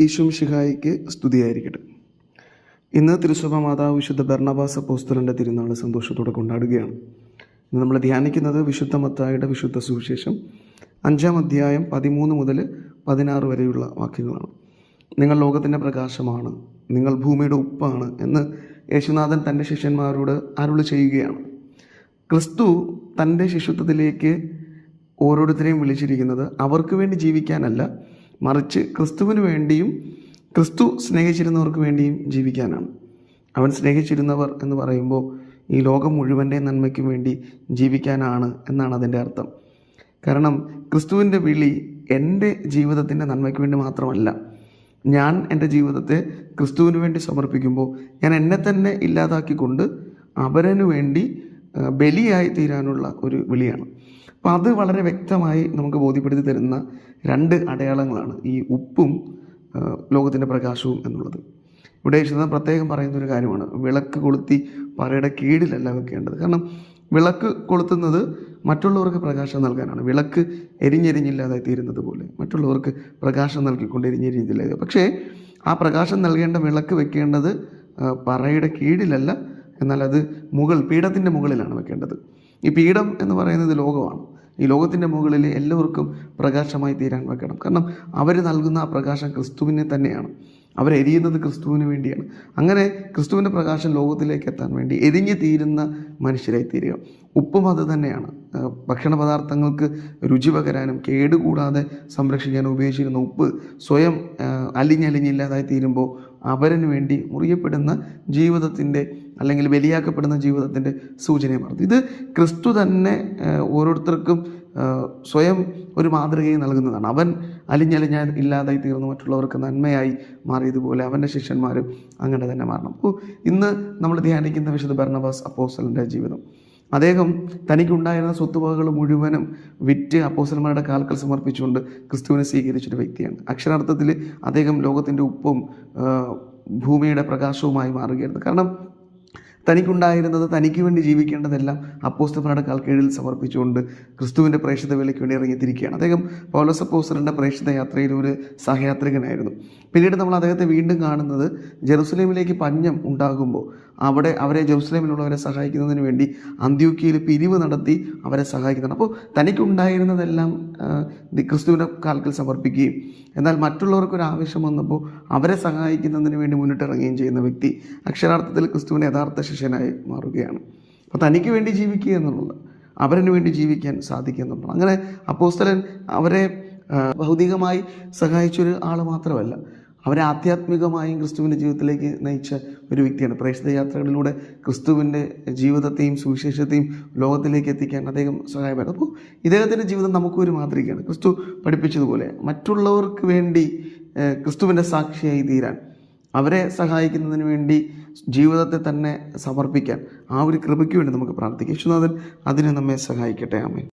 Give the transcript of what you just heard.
ഈശോ മിശിഹായിക്ക് സ്തുതിയായിരിക്കട്ടെ. ഇന്ന് തിരുസഭ മാതാവ് വിശുദ്ധ ബർണബാസ് അപ്പോസ്തലൻ്റെ തിരുനാൾ സന്തോഷത്തോടെ കൊണ്ടാടുകയാണ്. ഇന്ന് നമ്മൾ ധ്യാനിക്കുന്നത് വിശുദ്ധ മത്തായിയുടെ വിശുദ്ധ സുവിശേഷം 5-ാം അധ്യായം 13 മുതൽ 16 വരെയുള്ള വാക്യങ്ങളാണ്. നിങ്ങൾ ലോകത്തിൻ്റെ പ്രകാശമാണ്, നിങ്ങൾ ഭൂമിയുടെ ഉപ്പാണ് എന്ന് യേശുനാഥൻ തൻ്റെ ശിഷ്യന്മാരോട് അരുളി ചെയ്യുകയാണ്. ക്രിസ്തു തൻ്റെ ശിഷ്യത്വത്തിലേക്ക് ഓരോരുത്തരെയും വിളിച്ചിരിക്കുന്നത് അവർക്ക് വേണ്ടി ജീവിക്കാനല്ല, മറിച്ച് ക്രിസ്തുവിന് വേണ്ടിയും ക്രിസ്തു സ്നേഹിച്ചിരുന്നവർക്ക് വേണ്ടിയും ജീവിക്കാനാണ്. അവൻ സ്നേഹിച്ചിരുന്നവർ എന്ന് പറയുമ്പോൾ ഈ ലോകം മുഴുവൻ്റെ നന്മയ്ക്കും വേണ്ടി ജീവിക്കാനാണ് എന്നാണ് അതിൻ്റെ അർത്ഥം. കാരണം ക്രിസ്തുവിൻ്റെ വിളി എൻ്റെ ജീവിതത്തിൻ്റെ നന്മയ്ക്ക് വേണ്ടി മാത്രമല്ല. ഞാൻ എൻ്റെ ജീവിതത്തെ ക്രിസ്തുവിന് വേണ്ടി സമർപ്പിക്കുമ്പോൾ ഞാൻ എന്നെ തന്നെ ഇല്ലാതാക്കിക്കൊണ്ട് അവരനു വേണ്ടി ബലിയായി തീരാനുള്ള ഒരു വിളിയാണ്. അപ്പം അത് വളരെ വ്യക്തമായി നമുക്ക് ബോധ്യപ്പെടുത്തി തരുന്ന 2 അടയാളങ്ങളാണ് ഈ ഉപ്പും ലോകത്തിൻ്റെ പ്രകാശവും എന്നുള്ളത്. ഇവിടെ യേശുനാഥൻ പ്രത്യേകം പറയുന്നൊരു കാര്യമാണ്, വിളക്ക് കൊളുത്തി പറയുടെ കീഴിലല്ല വെക്കേണ്ടത്. കാരണം വിളക്ക് കൊളുത്തുന്നത് മറ്റുള്ളവർക്ക് പ്രകാശം നൽകാനാണ്. വിളക്ക് എരിഞ്ഞെരിഞ്ഞില്ലാതായി തീരുന്നത് പോലെ മറ്റുള്ളവർക്ക് പ്രകാശം നൽകിക്കൊണ്ട് എരിഞ്ഞെരിഞ്ഞില്ലാതെ. പക്ഷേ ആ പ്രകാശം നൽകേണ്ട വിളക്ക് വെക്കേണ്ടത് പറയുടെ കീഴിലല്ല, എന്നാൽ അത് പീഠത്തിൻ്റെ മുകളിലാണ് വെക്കേണ്ടത്. ഈ പീഠം എന്ന് പറയുന്നത് ലോകമാണ്. ഈ ലോകത്തിൻ്റെ മുകളിൽ എല്ലാവർക്കും പ്രകാശമായി തീരാൻ വെക്കണം. കാരണം അവർ നൽകുന്ന ആ പ്രകാശം ക്രിസ്തുവിനെ തന്നെയാണ്. അവരെരിയുന്നത് ക്രിസ്തുവിന് വേണ്ടിയാണ്. അങ്ങനെ ക്രിസ്തുവിൻ്റെ പ്രകാശം ലോകത്തിലേക്ക് എത്താൻ വേണ്ടി എരിഞ്ഞു തീരുന്ന മനുഷ്യരായി തീരുക. ഉപ്പും അത് തന്നെയാണ്. ഭക്ഷണ പദാർത്ഥങ്ങൾക്ക് രുചി പകരാനും കേടുകൂടാതെ സംരക്ഷിക്കാനും ഉപയോഗിച്ചിരുന്ന ഉപ്പ് സ്വയം അലിഞ്ഞില്ലാതായി തീരുമ്പോൾ അവരന് വേണ്ടി മുറിയപ്പെടുന്ന ജീവിതത്തിൻ്റെ അല്ലെങ്കിൽ ബലിയാക്കപ്പെടുന്ന ജീവിതത്തിൻ്റെ സൂചനയെ മാറുന്നു. ഇത് ക്രിസ്തു തന്നെ ഓരോരുത്തർക്കും സ്വയം ഒരു മാതൃകയെ നൽകുന്നതാണ്. അവൻ ഇല്ലാതായി തീർന്നു മറ്റുള്ളവർക്ക് നന്മയായി മാറിയതുപോലെ അവൻ്റെ ശിഷ്യന്മാരും അങ്ങനെ തന്നെ മാറണം. അപ്പോൾ ഇന്ന് നമ്മൾ ധ്യാനിക്കുന്ന വിശുദ്ധ ബർണബാസ് അപ്പോസ്തലൻ്റെ ജീവിതം. അദ്ദേഹം തനിക്കുണ്ടായിരുന്ന സ്വത്തുവകകൾ മുഴുവനും വിറ്റ് അപ്പോസ്തലന്മാരുടെ കാൽക്കൽ സമർപ്പിച്ചുകൊണ്ട് ക്രിസ്തുവിനെ സ്വീകരിച്ചൊരു വ്യക്തിയാണ്. അക്ഷരാർത്ഥത്തിൽ അദ്ദേഹം ലോകത്തിൻ്റെ ഉപ്പും ഭൂമിയുടെ പ്രകാശവുമായി മാറുകയായിരുന്നു. കാരണം തനിക്കുണ്ടായിരുന്നത്, തനിക്ക് വേണ്ടി ജീവിക്കേണ്ടതെല്ലാം അപ്പോസ്തലന്മാരുടെ കാൽക്കീഴിൽ സമർപ്പിച്ചുകൊണ്ട് ക്രിസ്തുവിൻ്റെ പ്രേക്ഷിത വേലയ്ക്ക് വേണ്ടി ഇറങ്ങിത്തിരിക്കുകയാണ്. അദ്ദേഹം പൗലോസ് അപ്പോസ്തലൻ്റെ പ്രേക്ഷിത യാത്രയിൽ ഒരു സഹയാത്രികനായിരുന്നു. പിന്നീട് നമ്മൾ അദ്ദേഹത്തെ വീണ്ടും കാണുന്നത് ജെറുസലേമിലേക്ക് പഞ്ഞം ഉണ്ടാകുമ്പോൾ അവരെ ജെറുസലേമിലുള്ളവരെ സഹായിക്കുന്നതിന് വേണ്ടി അന്ത്യോക്യയിൽ പിരിവ് നടത്തി അവരെ സഹായിക്കുന്നതാണ്. അപ്പോൾ തനിക്കുണ്ടായിരുന്നതെല്ലാം ക്രിസ്തുവിൻ്റെ കാൽക്കൽ സമർപ്പിക്കുകയും എന്നാൽ മറ്റുള്ളവർക്കൊരു ആവശ്യം വന്നപ്പോൾ അവരെ സഹായിക്കുന്നതിന് വേണ്ടി മുന്നിട്ടിറങ്ങുകയും ചെയ്യുന്ന വ്യക്തി അക്ഷരാർത്ഥത്തിൽ ക്രിസ്തുവിൻ്റെ യഥാർത്ഥ ശിഷ്യനായി മാറുകയാണ്. അപ്പോൾ തനിക്ക് വേണ്ടി ജീവിക്കുക എന്നുള്ളത്, അവരന് വേണ്ടി ജീവിക്കാൻ സാധിക്കുക എന്നുള്ളത്. അങ്ങനെ അപ്പോസ്തലൻ അവരെ ഭൗതികമായി സഹായിച്ചൊരു ആൾ മാത്രമല്ല, അവരെ ആധ്യാത്മികമായും ക്രിസ്തുവിൻ്റെ ജീവിതത്തിലേക്ക് നയിച്ച ഒരു വ്യക്തിയാണ്. പ്രേക്ഷിത യാത്രകളിലൂടെ ക്രിസ്തുവിൻ്റെ ജീവിതത്തെയും സുവിശേഷത്തെയും ലോകത്തിലേക്ക് എത്തിക്കാൻ അദ്ദേഹം സഹായമായിരുന്നു. അപ്പോൾ ഇദ്ദേഹത്തിൻ്റെ ജീവിതം നമുക്കൊരു മാതൃകയാണ്. ക്രിസ്തു പഠിപ്പിച്ചതുപോലെ മറ്റുള്ളവർക്ക് വേണ്ടി ക്രിസ്തുവിൻ്റെ സാക്ഷിയായി തീരാൻ, അവരെ സഹായിക്കുന്നതിന് വേണ്ടി ജീവിതത്തെ തന്നെ സമർപ്പിക്കാൻ, ആ ഒരു കൃപയ്ക്ക് വേണ്ടി നമുക്ക് പ്രാർത്ഥിക്കാം. യേശുനാഥൻ അതിനെ നമ്മെ സഹായിക്കട്ടെ. ആമേൻ.